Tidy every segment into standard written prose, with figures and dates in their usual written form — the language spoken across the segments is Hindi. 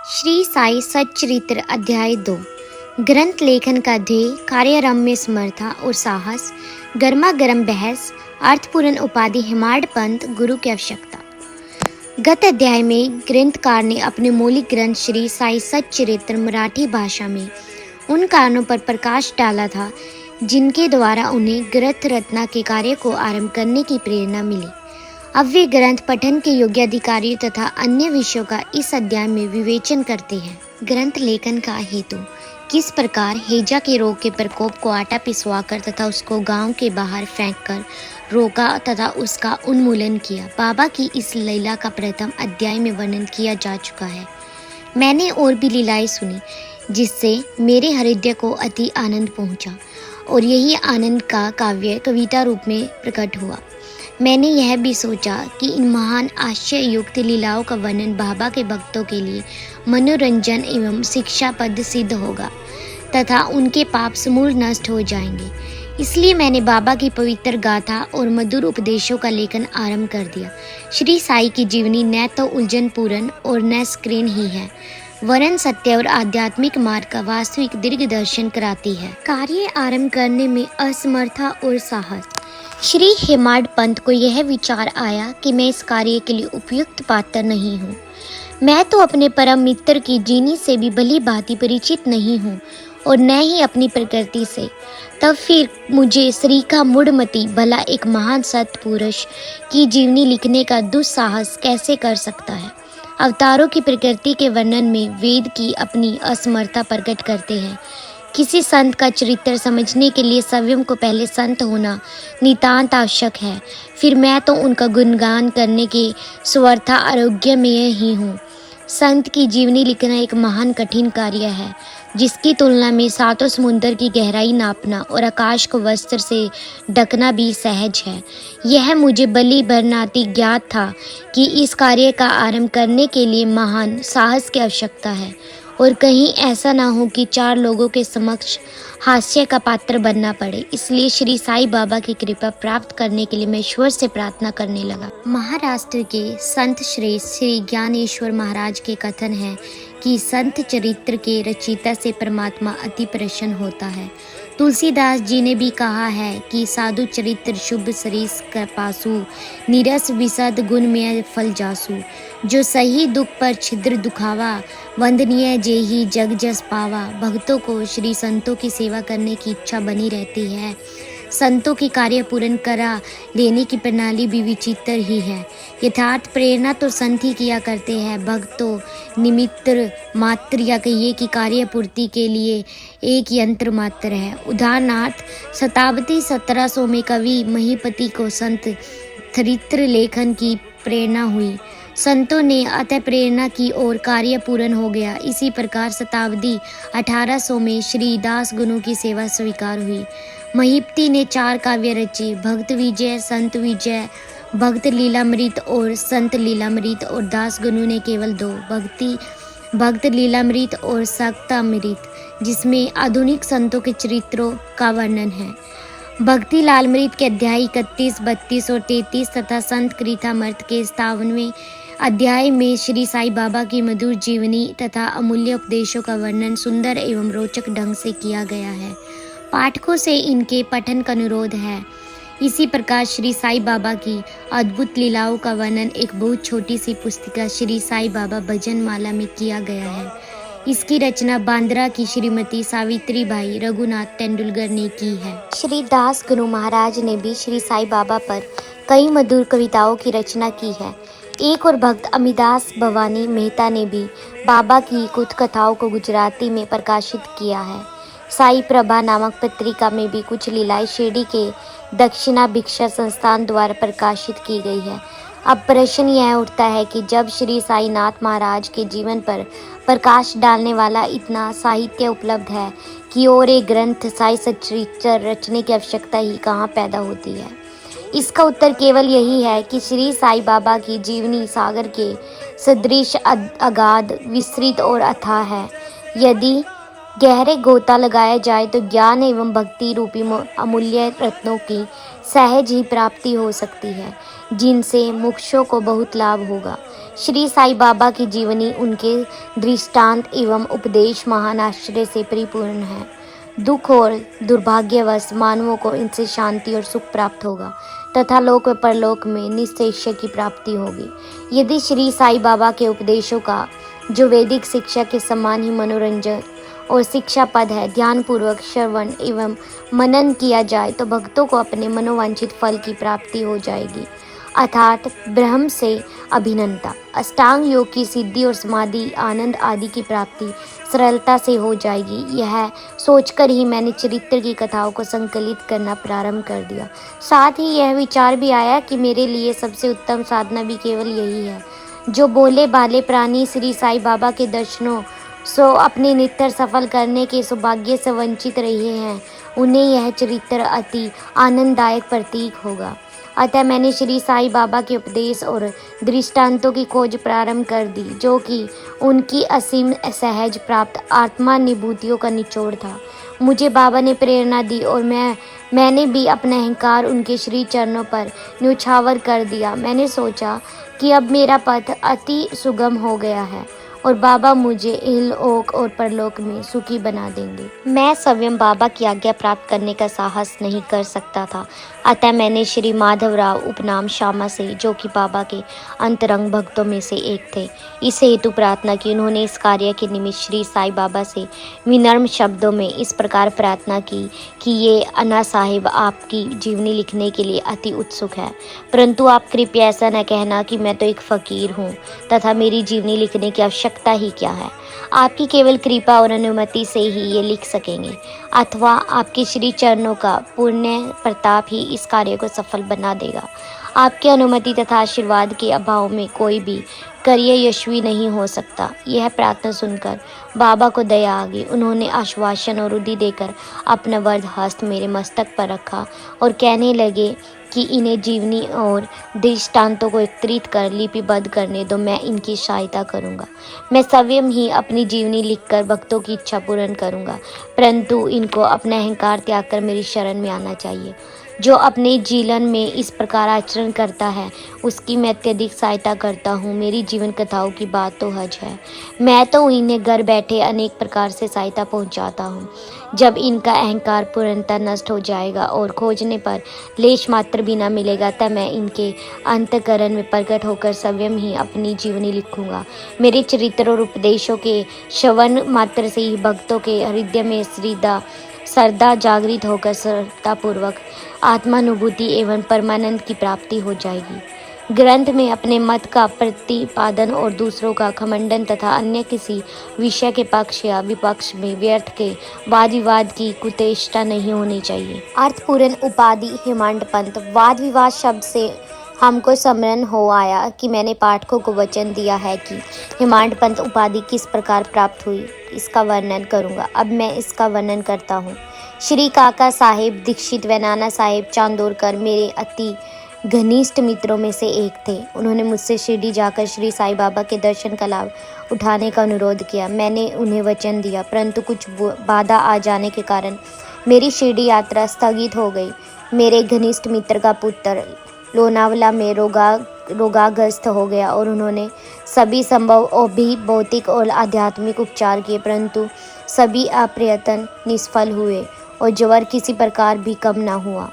श्री साई सच्चरित्र अध्याय 2। ग्रंथ लेखन का ध्येय, कार्यारंभ में समर्था और साहस, गर्मा गर्म बहस, अर्थपूर्ण उपाधि, हेमाड पंथ, गुरु की आवश्यकता। गत अध्याय में ग्रंथकार ने अपने मौलिक ग्रंथ श्री साई सच्चरित्र मराठी भाषा में उन कारणों पर प्रकाश डाला था जिनके द्वारा उन्हें ग्रंथ रचना के कार्य को आरंभ करने की प्रेरणा मिली। अब वे ग्रंथ पठन के योग्य अधिकारियों तथा अन्य विषयों का इस अध्याय में विवेचन करते हैं। ग्रंथ लेखन का हेतु, किस प्रकार हैजा के रोग के प्रकोप को आटा पिसवाकर तथा उसको गांव के बाहर फेंककर रोका तथा उसका उन्मूलन किया। बाबा की इस लीला का प्रथम अध्याय में वर्णन किया जा चुका है। मैंने और भी लीलाएं सुनी जिससे मेरे हृदय को अति आनंद पहुंचा और यही आनंद का काव्य कविता रूप में प्रकट हुआ। मैंने यह भी सोचा कि इन महान आश्चर्ययुक्त लीलाओं का वर्णन बाबा के भक्तों के लिए मनोरंजन एवं शिक्षाप्रद सिद्ध होगा तथा उनके पाप समूल नष्ट हो जाएंगे। इसलिए मैंने बाबा की पवित्र गाथा और मधुर उपदेशों का लेखन आरंभ कर दिया। श्री साई की जीवनी न तो उलझन पूर्ण और न स्क्रीन ही है, वरन सत्य और आध्यात्मिक मार्ग का वास्तविक दीर्घ दर्शन कराती है। कार्य आरंभ करने में असमर्था और साहस। श्री हेमाड पंथ को यह विचार आया कि मैं इस कार्य के लिए उपयुक्त पात्र नहीं हूँ। मैं तो अपने परम मित्र की जीनी से भी भली भांति परिचित नहीं हूँ और न ही अपनी प्रकृति से। तब फिर मुझे श्री का मूढ़मती भला एक महान सत्पुरुष की जीवनी लिखने का दुस्साहस कैसे कर सकता है। अवतारों की प्रकृति के वर्णन में वेद की अपनी असमर्था प्रकट करते हैं। किसी संत का चरित्र समझने के लिए स्वयं को पहले संत होना नितांत आवश्यक है। फिर मैं तो उनका गुणगान करने के स्वर्था आरोग्यमय ही हूँ। संत की जीवनी लिखना एक महान कठिन कार्य है जिसकी तुलना में सातों समुद्र की गहराई नापना और आकाश को वस्त्र से ढकना भी सहज है। यह मुझे भली भरनाती ज्ञात था कि इस कार्य का आरंभ करने के लिए महान साहस की आवश्यकता है और कहीं ऐसा ना हो कि चार लोगों के समक्ष हास्य का पात्र बनना पड़े। इसलिए श्री साई बाबा की कृपा प्राप्त करने के लिए मैं ईश्वर से प्रार्थना करने लगा। महाराष्ट्र के संत श्रेष्ठ श्री ज्ञानेश्वर महाराज के कथन है कि संत चरित्र के रचयिता से परमात्मा अति प्रसन्न होता है। तुलसीदास जी ने भी कहा है कि साधु चरित्र शुभ सरीस पासु, नीरस विशद गुण में फल जासु। जो सही दुख पर छिद्र दुखावा, वंदनीय जेहि जग जस पावा। भक्तों को श्री संतों की सेवा करने की इच्छा बनी रहती है। संतों की कार्य पूर्ण करा लेने की प्रणाली भी विचित्र ही है। यथार्थ प्रेरणा तो संत ही किया करते हैं, भक्त तो निमित्त मात्र या कहिए कि कार्य पूर्ति के लिए एक यंत्र मात्र है। उदाहरणार्थ शताब्दी 1700 में कवि महीपति को संत चरित्र लेखन की प्रेरणा हुई। संतों ने अतः प्रेरणा की और कार्य पूर्ण हो गया। इसी प्रकार शताब्दी 1800 में श्री दास गुरु की सेवा स्वीकार हुई। महीपति ने 4 काव्य रचे, भक्त विजय, संत विजय, भक्त लीलामृत और संत लीलामृत, और दास गुरु ने केवल 2, भक्त लीलामृत और सक्तामृत, जिसमें आधुनिक संतों के चरित्रों का वर्णन है। भक्ति लालमृत के अध्याय 31, 32 और 33 तथा संत कृतामृत के 57वें अध्याय में श्री साई बाबा की मधुर जीवनी तथा अमूल्य उपदेशों का वर्णन सुंदर एवं रोचक ढंग से किया गया है। पाठकों से इनके पठन का अनुरोध है। इसी प्रकार श्री साई बाबा की अद्भुत लीलाओं का वर्णन एक बहुत छोटी सी पुस्तिका श्री साई बाबा भजन माला में किया गया है। इसकी रचना बांद्रा की श्रीमती सावित्री बाई रघुनाथ तेंदुलकर ने की है। श्री दास गुरु महाराज ने भी श्री साई बाबा पर कई मधुर कविताओं की रचना की है। एक और भक्त अमिदास भवानी मेहता ने भी बाबा की कुछ कथाओं को गुजराती में प्रकाशित किया है। साई प्रभा नामक पत्रिका में भी कुछ लीलाएं शिरडी के दक्षिणा भिक्षा संस्थान द्वारा प्रकाशित की गई है। अब प्रश्न यह उठता है कि जब श्री साईनाथ महाराज के जीवन पर प्रकाश डालने वाला इतना साहित्य उपलब्ध है कि और एक ग्रंथ साई सच्चरित्र रचने की आवश्यकता ही कहाँ पैदा होती है। इसका उत्तर केवल यही है कि श्री साई बाबा की जीवनी सागर के सदृश अगाध, विस्तृत और अथाह है। यदि गहरे गोता लगाया जाए तो ज्ञान एवं भक्ति रूपी अमूल्य रत्नों की सहज ही प्राप्ति हो सकती है, जिनसे मोक्षों को बहुत लाभ होगा। श्री साईं बाबा की जीवनी, उनके दृष्टांत एवं उपदेश महान आश्चर्य से परिपूर्ण है। दुख और दुर्भाग्यवश मानवों को इनसे शांति और सुख प्राप्त होगा तथा लोक व परलोक में निश्चय की प्राप्ति होगी। यदि श्री साईं बाबा के उपदेशों का, जो वैदिक शिक्षा के समान ही मनोरंजन और शिक्षा पद है, ध्यानपूर्वक श्रवण एवं मनन किया जाए तो भक्तों को अपने मनोवांछित फल की प्राप्ति हो जाएगी, अर्थात ब्रह्म से अभिन्नता, अष्टांग योग की सिद्धि और समाधि, आनंद आदि की प्राप्ति सरलता से हो जाएगी। यह सोचकर ही मैंने चरित्र की कथाओं को संकलित करना प्रारंभ कर दिया। साथ ही यह विचार भी आया कि मेरे लिए सबसे उत्तम साधना भी केवल यही है। जो भोले भाले प्राणी श्री साईं बाबा के दर्शनों सो अपने नित्य सफल करने के सौभाग्य से वंचित रहे हैं, उन्हें यह चरित्र अति आनंददायक प्रतीक होगा। अतः मैंने श्री साईं बाबा के उपदेश और दृष्टांतों की खोज प्रारंभ कर दी, जो कि उनकी असीम सहज प्राप्त आत्मानुभूतियों का निचोड़ था। मुझे बाबा ने प्रेरणा दी और मैंने भी अपना अहंकार उनके श्री चरणों पर न्योछावर कर दिया। मैंने सोचा कि अब मेरा पथ अति सुगम हो गया है और बाबा मुझे इहलोक और परलोक में सुखी बना देंगे। मैं स्वयं बाबा की आज्ञा प्राप्त करने का साहस नहीं कर सकता था, अतः मैंने श्री माधवराव उपनाम श्यामा से, जो कि बाबा के अंतरंग भक्तों में से एक थे, इस हेतु प्रार्थना की। उन्होंने इस कार्य के निमित्त श्री साईं बाबा से विनम्र शब्दों में इस प्रकार प्रार्थना की कि ये अन्ना साहिब आपकी जीवनी लिखने के लिए अति उत्सुक है, परंतु आप कृपया ऐसा न कहना कि मैं तो एक फ़कीर हूँ तथा मेरी जीवनी लिखने की आवश्यकता ही क्या है। आपकी केवल कृपा और अनुमति से ही ये लिख सकेंगे, अथवा आपके श्री चरणों का पुण्य प्रताप ही इस कार्य को सफल बना देगा। आपकी अनुमति तथा आशीर्वाद के अभाव में कोई भी कार्य यशस्वी नहीं हो सकता। यह प्रार्थना सुनकर बाबा को दया आ गई। उन्होंने आश्वासन और रुद्धि देकर अपना वरद हस्त मेरे मस्तक पर रखा और कहने लगे कि इन्हें जीवनी और दृष्टांतों को एकत्रित कर लिपिबद्ध करने दो, मैं इनकी सहायता करूंगा। मैं स्वयं ही अपनी जीवनी लिखकर भक्तों की इच्छा पूर्ण करूंगा, परंतु इनको अपना अहंकार त्याग कर मेरी शरण में आना चाहिए। जो अपने जीवन में इस प्रकार आचरण करता है, उसकी मैं अत्यधिक सहायता करता हूँ। मेरी जीवन कथाओं की बात तो हज है, मैं तो इन्हें घर बैठे अनेक प्रकार से सहायता पहुँचाता हूँ। जब इनका अहंकार पूर्णतः नष्ट हो जाएगा और खोजने पर लेश मात्र भी न मिलेगा, तब मैं इनके अंतःकरण में प्रकट होकर स्वयं ही अपनी जीवनी लिखूंगा। मेरे चरित्र और उपदेशों के श्रवण मात्र से ही भक्तों के हृदय में श्रद्धा जागृत होकर सरलतापूर्वक आत्मानुभूति एवं परमानंद की प्राप्ति हो जाएगी। ग्रंथ में अपने मत का प्रतिपादन और दूसरों का खंडन तथा अन्य किसी विषय के पक्ष या विपक्ष में व्यर्थ के वाद विवाद की कुचेष्टा नहीं होनी चाहिए। अर्थपूर्ण उपाधि हेमाड पंत। वाद विवाद शब्द से हमको स्मरण हो आया कि मैंने पाठकों को वचन दिया है कि हेमाड पंत उपाधि किस प्रकार प्राप्त हुई, इसका वर्णन करूंगा। अब मैं इसका वर्णन करता हूँ। श्री काका साहेब दीक्षित व नाना साहेब चांदोरकर मेरे अति घनिष्ठ मित्रों में से एक थे। उन्होंने मुझसे शिरडी जाकर श्री साईं बाबा के दर्शन का लाभ उठाने का अनुरोध किया। मैंने उन्हें वचन दिया, परंतु कुछ बाधा आ जाने के कारण मेरी शिरडी यात्रा स्थगित हो गई। मेरे घनिष्ठ मित्र का पुत्र लोनावला में रोगाग्रस्त हो गया और उन्होंने सभी संभव भी भौतिक और आध्यात्मिक उपचार किए, परंतु सभी अप्रयत्न निष्फल हुए और ज्वर किसी प्रकार भी कम न हुआ।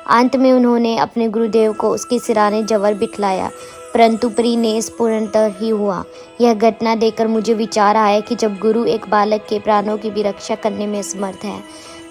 अंत में उन्होंने अपने गुरुदेव को उसके सिराने जवर बिठलाया, परंतु परिणेश पूर्णतः ही हुआ। यह घटना देखकर मुझे विचार आया कि जब गुरु एक बालक के प्राणों की भी रक्षा करने में समर्थ है,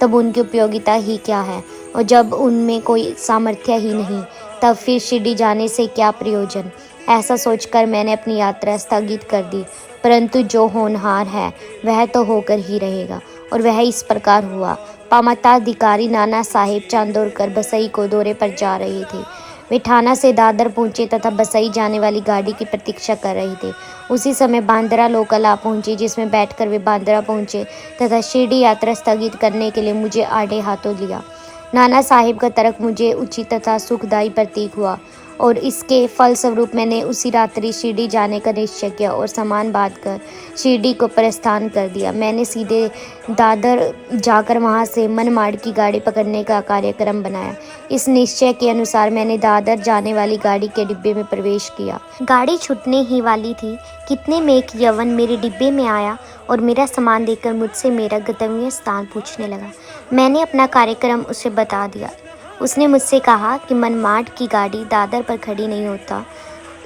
तब उनकी उपयोगिता ही क्या है, और जब उनमें कोई सामर्थ्य ही नहीं, तब फिर शिरडी जाने से क्या प्रयोजन। ऐसा सोचकर मैंने अपनी यात्रा स्थगित कर दी, परंतु जो होनहार है वह तो होकर ही रहेगा, और वह इस प्रकार हुआ। पामताधिकारी नाना साहेब चांदोरकर बसई को दौरे पर जा रहे थे। वे ठाना से दादर पहुंचे तथा बसई जाने वाली गाड़ी की प्रतीक्षा कर रहे थे। उसी समय बांद्रा लोकल आ पहुंची, जिसमें बैठकर वे बांद्रा पहुंचे तथा शिरडी यात्रा स्थगित करने के लिए मुझे आड़े हाथों लिया। नाना साहिब का तर्क मुझे उचित तथा सुखदायी प्रतीक हुआ और इसके फलस्वरूप मैंने उसी रात्रि शिरडी जाने का निश्चय किया और सामान बांध कर शिरडी को प्रस्थान कर दिया। मैंने सीधे दादर जाकर वहां से मनमाड़ की गाड़ी पकड़ने का कार्यक्रम बनाया। इस निश्चय के अनुसार मैंने दादर जाने वाली गाड़ी के डिब्बे में प्रवेश किया। गाड़ी छूटने ही वाली थी, कितने में एक यवन मेरे डिब्बे में आया और मेरा सामान देखकर मुझसे मेरा गंतव्य स्थान पूछने लगा। मैंने अपना कार्यक्रम उसे बता दिया। उसने मुझसे कहा कि मनमाड की गाड़ी दादर पर खड़ी नहीं होता,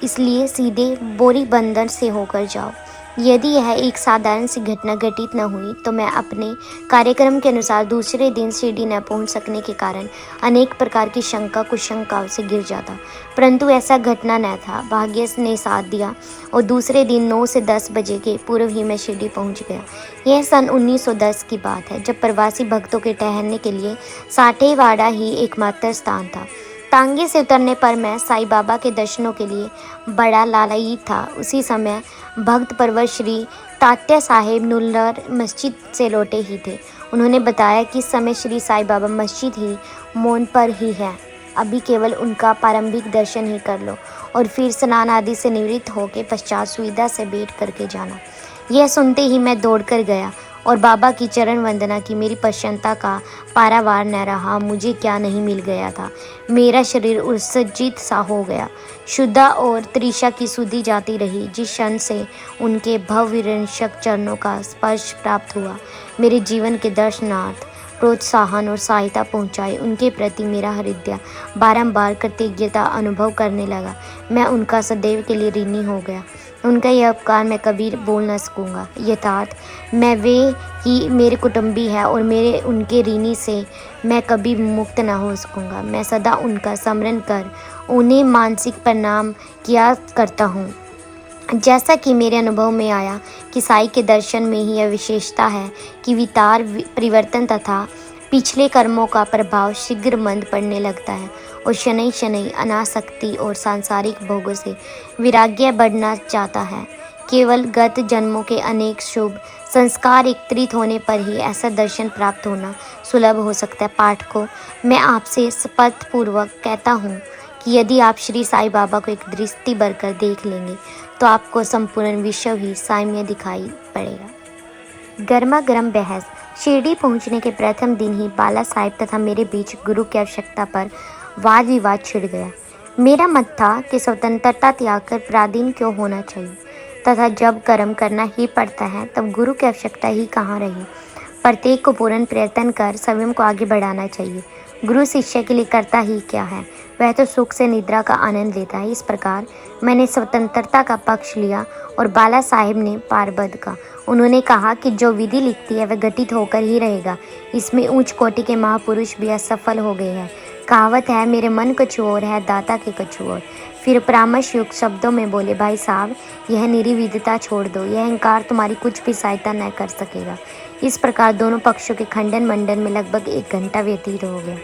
इसलिए सीधे बोरीबंदर से होकर जाओ। यदि यह एक साधारण सी घटना घटित न हुई तो मैं अपने कार्यक्रम के अनुसार दूसरे दिन शिरडी न पहुंच सकने के कारण अनेक प्रकार की शंका कुशंकाओं से घिर जाता, परंतु ऐसा घटना न था। भाग्य ने साथ दिया और दूसरे दिन 9 से 10 बजे के पूर्व ही मैं शिरडी पहुंच गया। यह सन 1910 की बात है, जब प्रवासी भक्तों के ठहरने के लिए साठेवाड़ा ही एकमात्र स्थान था। टांगे से उतरने पर मैं साईं बाबा के दर्शनों के लिए बड़ा लालायित था। उसी समय भक्त परवर श्री तात्या साहेब नुल्लर मस्जिद से लौटे ही थे। उन्होंने बताया कि इस समय श्री साईं बाबा मस्जिद ही मौन पर ही है, अभी केवल उनका प्रारंभिक दर्शन ही कर लो और फिर स्नान आदि से निवृत्त होकर पश्चात सुविधा से भेंट करके जाना। यह सुनते ही मैं दौड़कर गया और बाबा की चरण वंदना की। मेरी प्रसन्नता का पारावार न रहा। मुझे क्या नहीं मिल गया था। मेरा शरीर उत्सज्जित सा हो गया। शुद्धा और त्रिषा की सुधि जाती रही। जिस क्षण से उनके भवविरंशक चरणों का स्पर्श प्राप्त हुआ, मेरे जीवन के दर्शनार्थ प्रोत्साहन और सहायता पहुंचाई। उनके प्रति मेरा हृदय बारंबार कृतज्ञता अनुभव करने लगा। मैं उनका सदैव के लिए ऋणी हो गया। उनका यह उपकार मैं कभी बोल न सकूँगा। यथार्थ मैं वे ही मेरे कुटुंबी है और मेरे उनके ऋणी से मैं कभी मुक्त न हो सकूँगा। मैं सदा उनका स्मरण कर उन्हें मानसिक प्रणाम किया करता हूँ। जैसा कि मेरे अनुभव में आया कि साईं के दर्शन में ही यह विशेषता है कि विचार परिवर्तन तथा पिछले कर्मों का प्रभाव शीघ्र मंद पड़ने लगता है और शनै शनै अनासक्ति और सांसारिक भोगों से विराग्य बढ़ना चाहता है। केवल गत जन्मों के अनेक शुभ संस्कार एकत्रित होने पर ही ऐसा दर्शन प्राप्त होना सुलभ हो सकता है। पाठकों, मैं आपसे शपथपूर्वक कहता हूँ कि यदि आप श्री साईं बाबा को एक दृष्टि भरकर देख लेंगे तो आपको संपूर्ण विश्व ही साईमय दिखाई पड़ेगा। गर्मा गर्म बहस। शिरडी पहुंचने के प्रथम दिन ही बाला साहिब तथा मेरे बीच गुरु की आवश्यकता पर वाद विवाद छिड़ गया। मेरा मत था कि स्वतंत्रता त्याग कर पराधीन क्यों होना चाहिए तथा जब कर्म करना ही पड़ता है तब गुरु की आवश्यकता ही कहाँ रही। प्रत्येक को पूर्ण प्रयत्न कर स्वयं को आगे बढ़ाना चाहिए। गुरु शिष्य के लिए करता ही क्या है, वह तो सुख से निद्रा का आनंद लेता है। इस प्रकार मैंने स्वतंत्रता का पक्ष लिया और बाला साहिब ने पारबद्ध का। उन्होंने कहा कि जो विधि लिखती है वह घटित होकर ही रहेगा। इसमें उच्च कोटि के महापुरुष भी असफल हो गए हैं। कहावत है, मेरे मन कछु और है, दाता के कछु और। फिर परामर्श युक्त शब्दों में बोले, भाई साहब, यह निर्विधता छोड़ दो, यह अहंकार तुम्हारी कुछ भी सहायता न कर सकेगा। इस प्रकार दोनों पक्षों के खंडन मंडन में लगभग 1 घंटा व्यतीत हो गया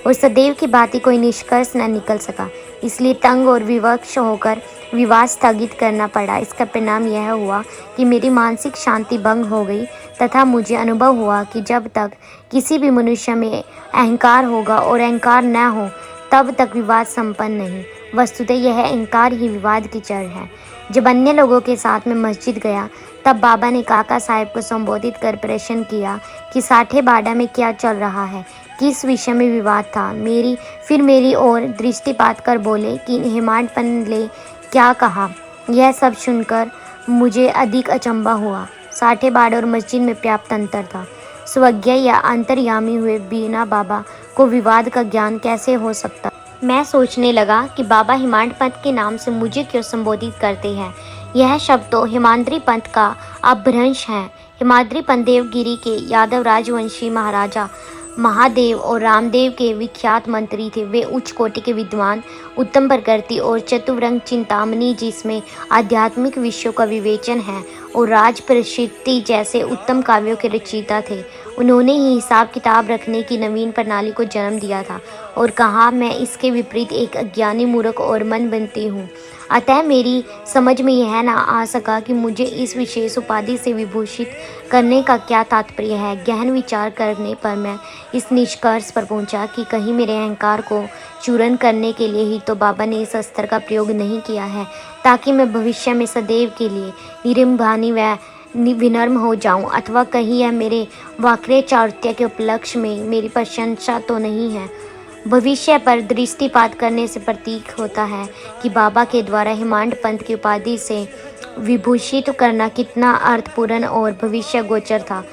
और सदैव की भांति कोई निष्कर्ष न निकल सका। इसलिए तंग और विवश होकर विवाद स्थगित करना पड़ा। इसका परिणाम यह हुआ कि मेरी मानसिक शांति भंग हो गई तथा मुझे अनुभव हुआ कि जब तक किसी भी मनुष्य में अहंकार होगा और अहंकार न हो तब तक विवाद संपन्न नहीं। वस्तुतः यह अहंकार ही विवाद की जड़ है। जब अन्य लोगों के साथ में मस्जिद गया तब बाबा ने काका साहब को संबोधित कर प्रश्न किया कि साठेबाड़ा में क्या चल रहा है, किस विषय में विवाद था। मेरी ओर दृष्टिपात कर बोले कि हेमाडपन ले क्या कहा। यह सब सुनकर मुझे अधिक अचंभा हुआ। साठेबाड़ा और मस्जिद में पर्याप्त अंतर था। स्वज्ञ या अंतर्यामी हुए बिना बाबा को विवाद का ज्ञान कैसे हो सकता। मैं सोचने लगा कि बाबा हिमांड पंथ के नाम से मुझे क्यों संबोधित करते हैं। यह शब्द तो हिमाद्री पंथ का अपभ्रंश है। हिमाद्री पंथ देवगिरी के यादव राजवंशी महाराजा महादेव और रामदेव के विख्यात मंत्री थे। वे उच्च कोटि के विद्वान, उत्तम प्रकृति और चतुरंग चिंतामणि जिसमें आध्यात्मिक विषयों का विवेचन है और राज प्रसिद्धि जैसे उत्तम काव्यों के रचयिता थे। उन्होंने ही हिसाब किताब रखने की नवीन प्रणाली को जन्म दिया था और कहा, मैं इसके विपरीत एक अज्ञानी मूर्ख और मन बनती हूँ। अतः मेरी समझ में यह न आ सका कि मुझे इस विशेष उपाधि से विभूषित करने का क्या तात्पर्य है। गहन विचार करने पर मैं इस निष्कर्ष पर पहुंचा कि कहीं मेरे अहंकार को चूरन करने के लिए ही तो बाबा ने इस अस्त्र का प्रयोग नहीं किया है, ताकि मैं भविष्य में सदैव के लिए निरंभानी व विनम्र हो जाऊं, अथवा कहीं यह मेरे वाक्य चारित्र्य के उपलक्ष्य में मेरी प्रशंसा तो नहीं है। भविष्य पर दृष्टिपात करने से प्रतीक होता है कि बाबा के द्वारा हेमाड पंथ की उपाधि से विभूषित करना कितना अर्थपूर्ण और भविष्य गोचर था।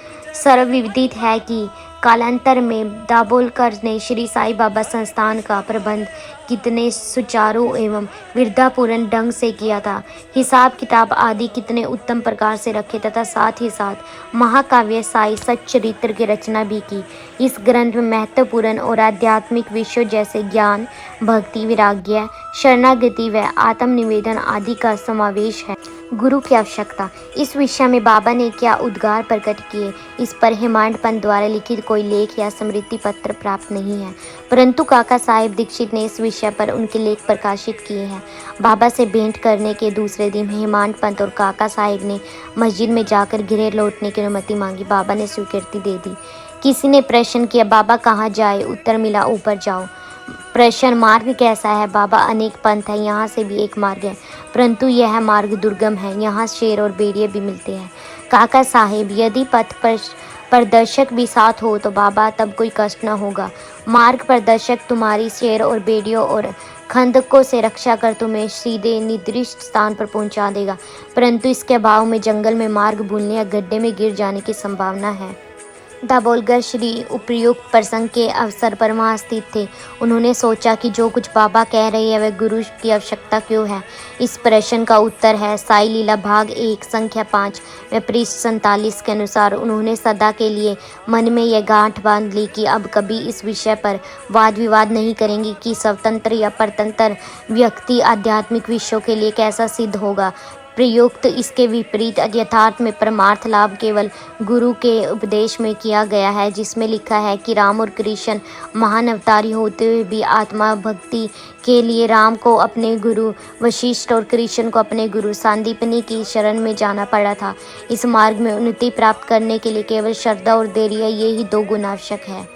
सर्वविदित है कि कालांतर में दाभोलकर ने श्री साईं बाबा संस्थान का प्रबंध कितने सुचारू एवं विद्यापूर्ण ढंग से किया था। हिसाब किताब आदि कितने उत्तम प्रकार से रखे तथा साथ ही साथ महाकाव्य साई सच्चरित्र की रचना भी की। इस ग्रंथ में महत्वपूर्ण और आध्यात्मिक विषयों जैसे ज्ञान, भक्ति, वैराग्य, शरणागति व आत्मनिवेदन आदि का समावेश है। गुरु की आवश्यकता। इस विषय में बाबा ने क्या उद्गार प्रकट किए, इस पर हेमाड पंथ द्वारा लिखित कोई लेख या स्मृति पत्र प्राप्त नहीं है, परंतु काका साहेब दीक्षित ने इस विषय पर उनके लेख प्रकाशित किए हैं। बाबा से भेंट करने के दूसरे दिन हेमाड पंथ और काका साहेब ने मस्जिद में जाकर गृह लौटने की अनुमति मांगी। बाबा ने स्वीकृति दे दी। किसी ने प्रश्न किया, बाबा कहाँ जाए? उत्तर मिला, ऊपर जाओ। प्रश्न, मार्ग कैसा है? बाबा, अनेक पंथ है, यहाँ से भी एक मार्ग है, परंतु यह मार्ग दुर्गम है, यहाँ शेर और भेड़िए भी मिलते हैं। काका साहेब, यदि पथ पर प्रदर्शक भी साथ हो तो बाबा तब कोई कष्ट न होगा। मार्ग प्रदर्शक तुम्हारी शेर और भेड़ियों और खंदकों से रक्षा कर तुम्हें सीधे निर्दिष्ट स्थान पर पहुंचा देगा, परंतु इसके अभाव में जंगल में मार्ग भूलने या गड्ढे में गिर जाने की संभावना है। दाभोलकर श्री उपयुक्त प्रसंग के अवसर पर वहाँ स्थित थे। उन्होंने सोचा कि जो कुछ बाबा कह रहे हैं वह गुरु की आवश्यकता क्यों है। इस प्रश्न का उत्तर है साई लीला भाग 1 संख्या 5 व पृष्ठ 47 के अनुसार उन्होंने सदा के लिए मन में यह गांठ बांध ली कि अब कभी इस विषय पर वाद विवाद नहीं करेंगे कि स्वतंत्र या परतंत्र व्यक्ति आध्यात्मिक विषयों के लिए कैसा सिद्ध होगा। प्रयुक्त इसके विपरीत यथार्थ में परमार्थ लाभ केवल गुरु के उपदेश में किया गया है, जिसमें लिखा है कि राम और कृष्ण महान अवतारी होते हुए भी आत्मा भक्ति के लिए राम को अपने गुरु वशिष्ठ और कृष्ण को अपने गुरु सांदीपनी की शरण में जाना पड़ा था। इस मार्ग में उन्नति प्राप्त करने के लिए केवल श्रद्धा और धैर्य, ये ही 2 गुण आवश्यक है।